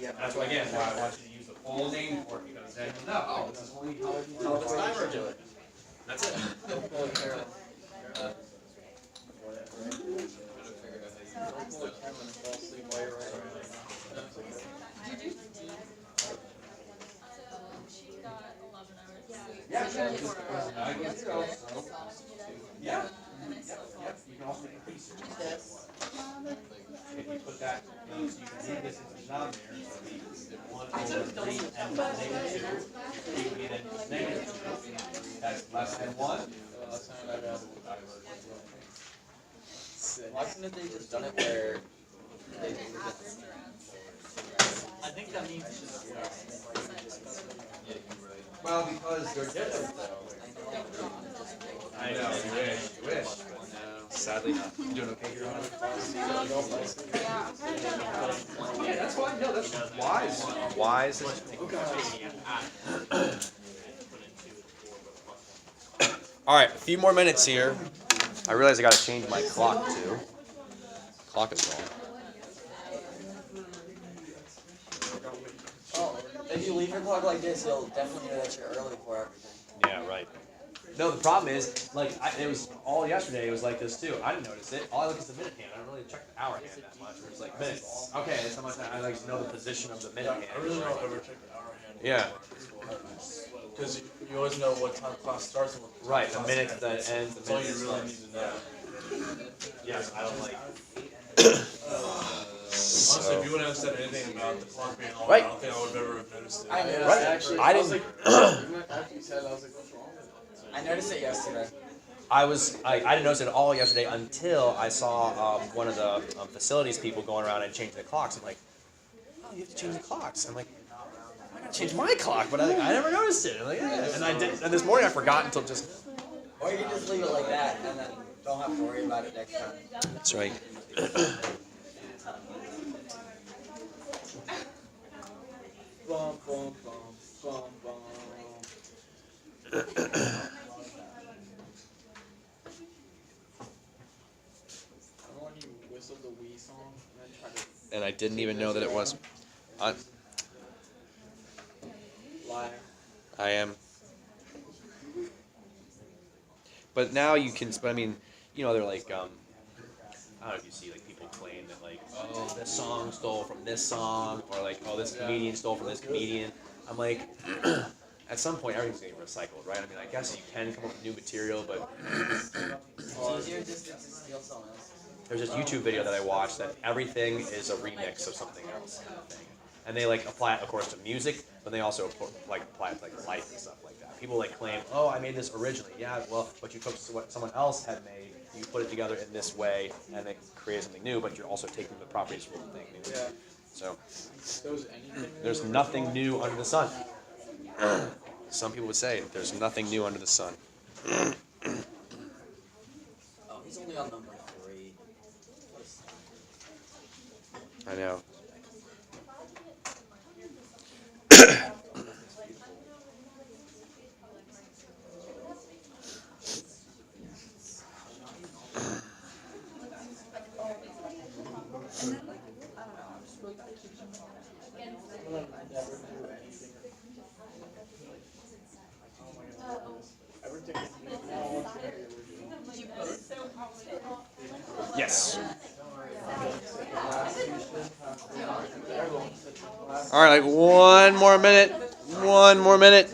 Yeah, That's why again, why I want you to use the full name for it, because then you'll know, oh, this is only how it's divergent. That's it. She got 11 hours. Yeah, sure. Yeah. And I still Yep, you can also make a piece. If you put that, so you can leave this into the denominator, so the 1 over 3 and -2, you can get it -2. That's less than 1. Why couldn't they just done it where I think that means it's just Well, because they're different though. I know. You wish. No, sadly not. You doing okay here, honey? Yeah, that's fine. No, that's wise. Wise. All right, a few more minutes here. I realize I got to change my clock too. Clock is wrong. Oh, if you leave your clock like this, you'll definitely know that you're early for everything. Yeah, right. No, the problem is, like, it was all yesterday. It was like this too. I didn't notice it. All I look is the minute hand. I don't really check the hour hand that much. It's like minutes. Okay, that's how much I like to know the position of the minute hand. I really don't ever check the hour hand. Yeah. Because you always know what time class starts and what time Right, the class minute ends. that ends. The That's all minute you that really starts. need to know. Yes, I don't like. Honestly, if you wouldn't have said anything about the clock being on, Right. I don't think I would have ever have noticed it. I noticed Right. it actually. I didn't. After you said, I was like, what's wrong with it? I noticed it yesterday. I didn't notice it at all yesterday until I saw one of the facilities people going around and changing the clocks. I'm like, oh, you have to change the clocks. I'm like, I gotta change my clock, but I never noticed it. I'm like, yeah. And I did. And this morning I forgot until just. Or you can just leave it like that and then don't have to worry about it next time. That's right. Bum, bum, bum, bum, bum. Remember when you whistled the Wii song and then tried to And I didn't even know that it was. I am. But now you can. But I mean, you know, they're like. I don't know if you see like people claim that like, oh, this song stole from this song, or like, oh, this comedian stole from this comedian. I'm like, at some point everything's getting recycled, right? I mean, I guess you can come up with new material, but It's easier just to steal someone else. there's this YouTube video that I watched that everything is a remix of something else kind of thing. And they like apply it, of course, to music, but they also like apply it to like life and stuff like that. People like claim, oh, I made this originally. Yeah, well, but you took what someone else had made, you put it together in this way, and it created something new, but you're also taking the properties from the thing. Yeah. So Anything there's nothing new under the sun. Some people would say there's nothing new under the sun. Oh, he's only on number 3. I know. Yes. All right, like one more minute. One more minute.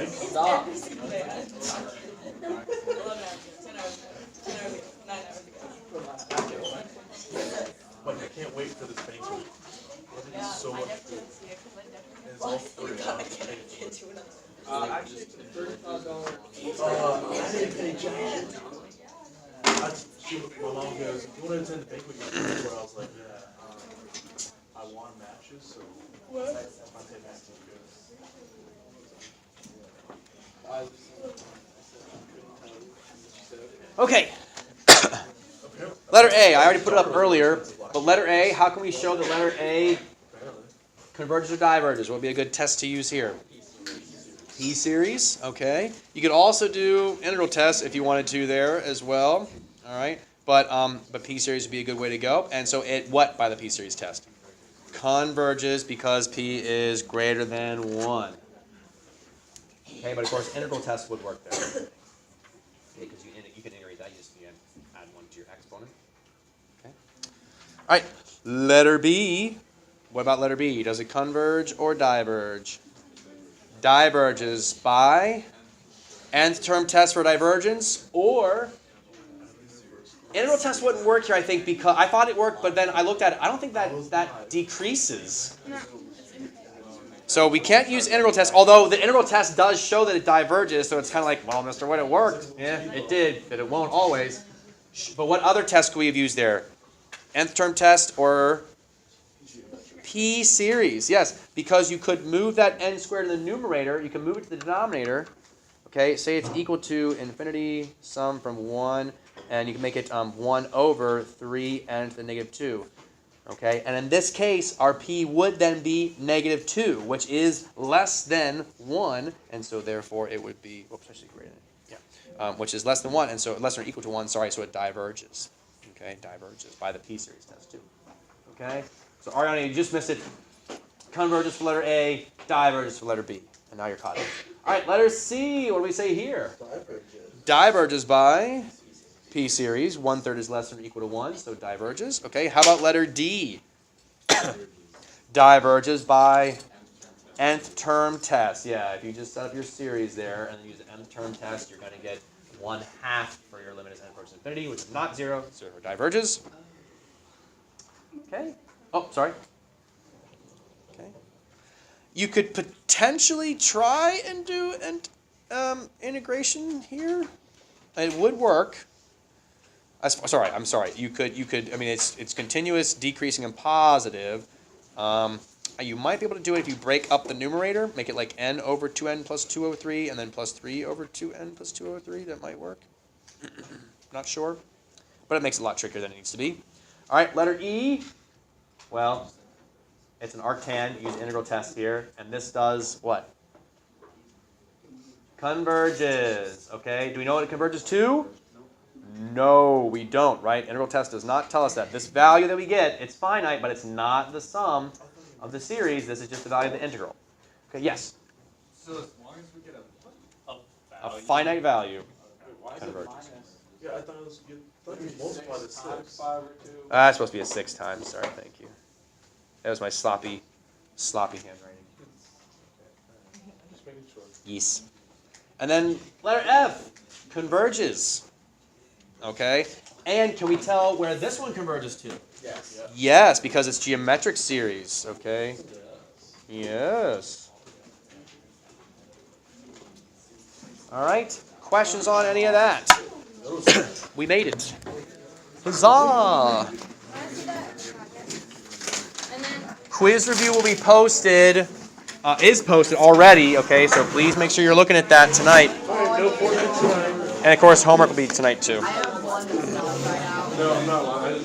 Stop. But I can't wait for this banquet. It'll be so much food. And it's all free. I didn't pay jack. My mom goes, you want to attend the banquet? Where I was like, yeah, I won matches, so I paid matches to go. Okay. Letter A. I already put it up earlier, but letter A. How can we show that letter A converges or diverges? What would be a good test to use here? P series. Okay. You could also do integral tests if you wanted to there as well. All right. But P series would be a good way to go. And so it what by the P series test? converges because P is greater than 1. Okay, but of course integral tests would work there. Okay, because you can integrate that, you just add 1 to your exponent. Okay. All right, letter B. What about letter B? Does it converge or diverge? Diverges by nth term test for divergence, or integral test wouldn't work here, I think, because I thought it worked, but then I looked at it. I don't think that decreases. So we can't use integral test, although the integral test does show that it diverges, so it's kind of like, well, Mr. Wood, it worked. Yeah, it did, but it won't always. But what other test could we have used there? Nth term test or P series? Yes, because you could move that n squared in the numerator, you can move it to the denominator. Okay, say it's equal to infinity sum from 1, and you can make it 1 over 3n to the negative 2. Okay, and in this case, our P would then be negative 2, which is less than 1, and so therefore it would be, oops, actually greater than, yeah, which is less than 1, and so less than or equal to 1, sorry, so it diverges. Okay, diverges by the P series test too. Okay, so Ariana, you just missed it. Converges for letter A, diverges for letter B, and now you're caught up. All right, letter C, what do we say here? Diverges by P series, 1/3 is less than or equal to 1, so diverges. Okay, how about letter D? Diverges by nth term test. Yeah, if you just set up your series there and then use the nth term test, you're going to get 1/2 for your limit is n approaches infinity, which is not 0, so it diverges. Okay. Oh, sorry. Okay. You could potentially try and do an integration here. It would work. I'm sorry. You could. I mean, it's continuous, decreasing, and positive. You might be able to do it if you break up the numerator, make it like n over 2n plus 2 over 3, and then plus 3 over 2n plus 2 over 3. That might work. Not sure, but it makes it a lot trickier than it needs to be. All right, letter E. Well, it's an arctan. You use integral test here, and this does what? Converges. Okay. Do we know what it converges to? No, we don't, right? Integral test does not tell us that. This value that we get, it's finite, but it's not the sum of the series. This is just the value of the integral. Okay, yes? So as long as we get A finite value converges. Yeah, I thought you multiply the 6. That's supposed to be a 6 times. Sorry, thank you. That was my sloppy handwriting. Just making sure. Yes. And then letter F, converges. Okay? And can we tell where this one converges to? Yes. Yes, because it's geometric series. Okay? Yes. All right. Questions on any of that? We made it. Huzzah! Quiz review will be posted. Is posted already. Okay, so please make sure you're looking at that tonight. No portion tonight. And of course, homework will be tonight too. I have one that's not right out. No, I'm not lying.